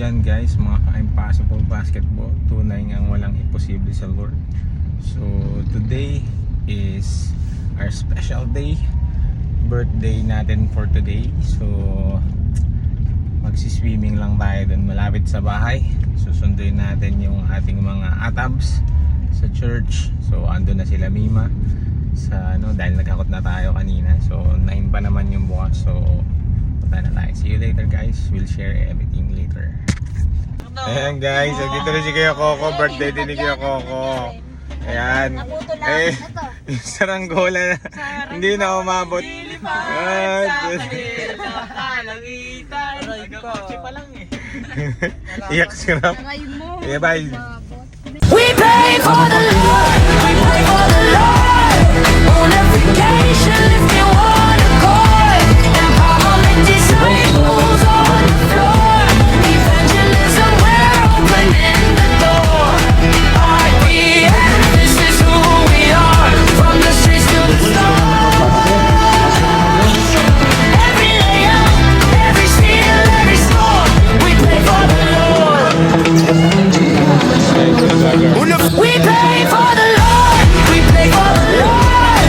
yan guys, mga ka-impossible basketball. Tunay ngang walang imposible sa Lord. So today is our special day, birthday natin for today. So magsiswimming lang tayo dun malapit sa bahay. Susunduin natin yung ating mga atabs sa church. So ando na sila Mima sa dahil nagkakot na tayo kanina. So 9 pa naman yung bukas. So punta na tayo. See you later guys. We'll share everything later. Ayan guys, dito na si Kuya Coco. Birthday din ni Kuya Coco. Ayan. Yung saranggola na hindi na umabot. Iyak si Rap. Yeah, bye. We pray for the Lord, we pray for the Lord. On every occasion, lifting one accord. Empowerment disciples on the floor. Evangelism, we're opening the door. RPM, this is who we are. From the streets to the stars. Every layout, every steal, every score. We pray for the Lord. We pray for the Lord, we pray for the Lord.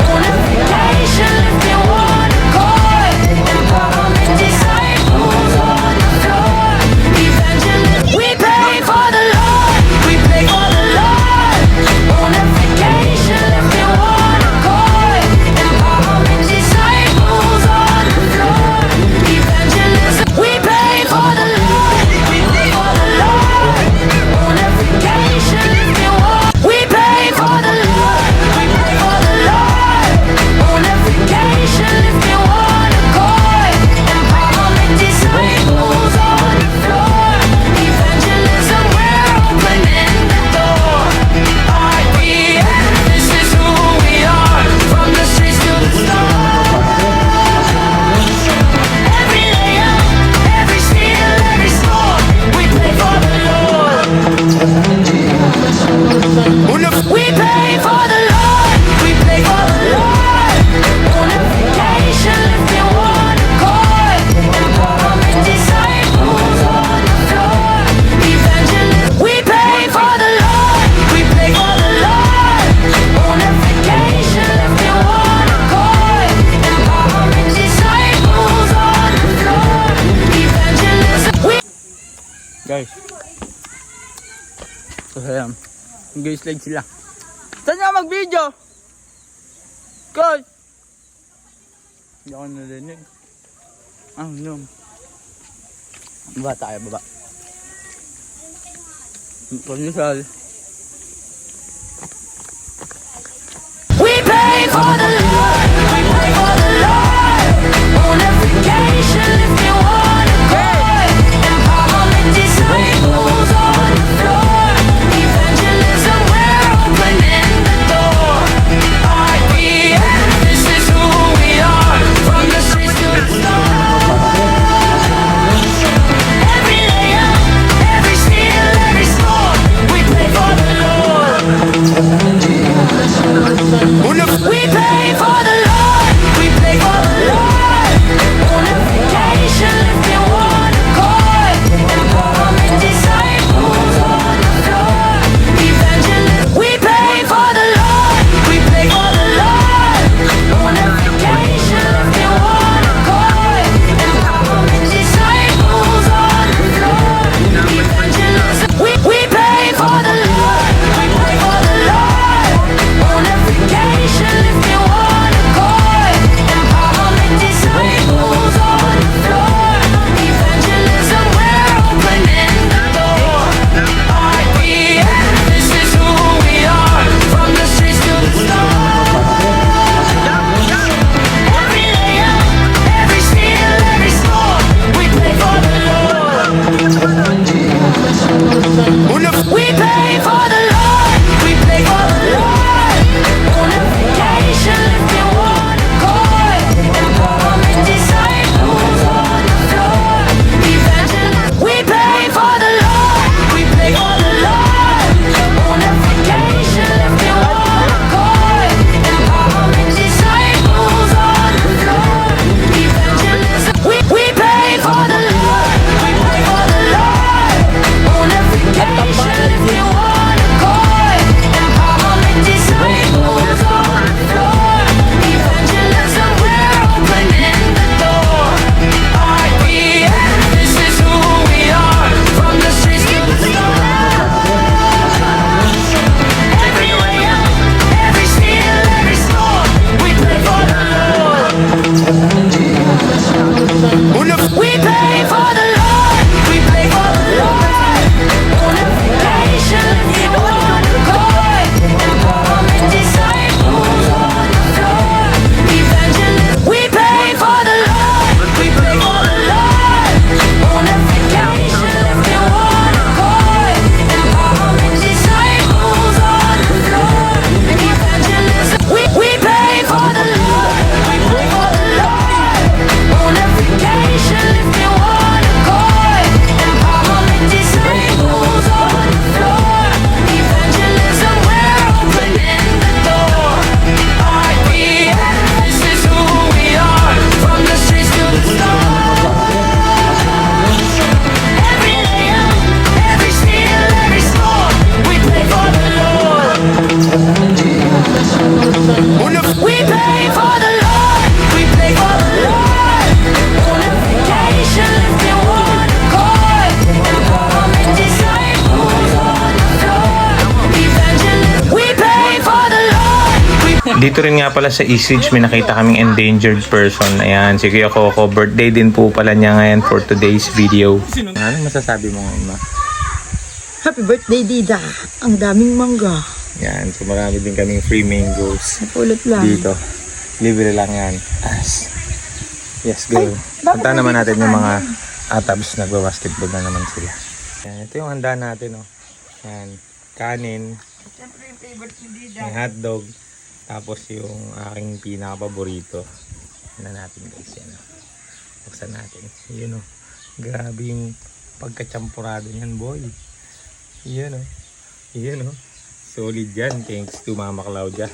Unification, lifting one accord. Empowerment disciples on the floor. Evangelists, we pray for the Lord, we pray for the Lord. Unification, lifting one accord. Empowerment disciples on the floor. Evangelists, we pray for the Lord, we pray for the Lord. Unification, lifting one. We pray for the Lord, we pray for the Lord. Unification, lifting one accord. Empowerment disciples on the floor. Evangelism, we're opening the door. RPM, this is who we are. From the streets to the stars. Every layout, every steal, every score. We pray for the Lord. We pray for the Lord, we pray for the Lord. Unification, lifting one accord. Empowerment disciples on the floor. Evangelists, we pray for the Lord, we pray for the Lord. Unification, lifting one accord. Empowerment disciples on the floor. Evangelists, we. Guys, so ayan, mag-slide sila. Saan nga mag-video? Guys, hindi ako narinig. No. Baba tayo, baba. Pag-nisal. We pray for the Lord, we pray for the Lord. Unification, lifting one accord. Empowerment disciples on the floor. Evangelism, we're opening the door. RPM, this is who we are. From the streets to the stars. Every layout, every steal, every score. We pray for Dito rin nga pala sa Eastridge may nakita kaming endangered person. Ayan, si Kuya Coco. Birthday din po pala niya ngayon for today's video. Ano masasabi mo ngayon, ma? Happy birthday, Dida. Ang daming mangga. Yan, so marami din kaming free mangoes Napulot lang. dito. Libre lang yan. Yes, go. bakit Punta naman nandito natin sa yung mga atabs. Nagbabasketball na naman sila. Yan, ito yung handa natin, oh. Yan, kanin. Siyempre yung favorite ni Dida. May hotdog. Tapos yung aking pinaka-paborito. Yan na natin guys. Yan. Buksan natin. Yun o. Grabe yung pagkachampurado niyan boy. Yan o. Yan o. Solid yan. Thanks to Mama Claudia.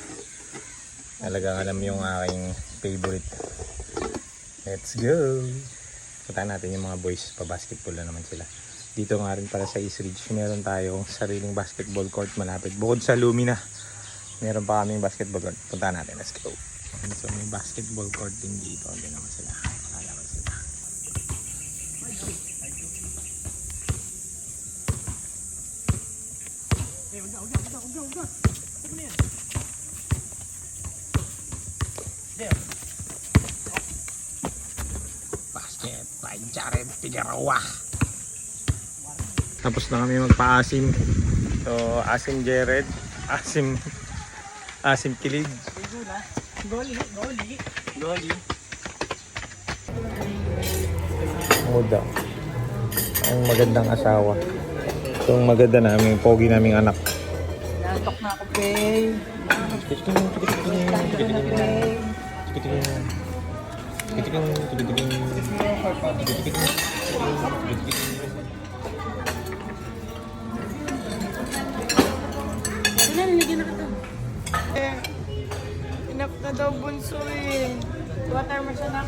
Talagang alam yung aking favorite. Let's go. Punta natin yung mga boys. Pa-basketball na naman sila. Dito nga rin para sa Eastridge. Meron tayong sariling basketball court malapit. Bukod sa Lumina. Meron pa kaming basketball court. Punta natin. Let's go. So may basketball court din dito. Diyan naman sila. Kalaman sila. Basket by Jared Figueroa. Tapos na kami magpa-asim. So, asim Jared. Asim Kilig. Goli. Muda. Ang magandang asawa. Itong maganda namin, pogi naming anak. Nantok na ako, babe. Inak na daw bunso eh. Water mo siya na.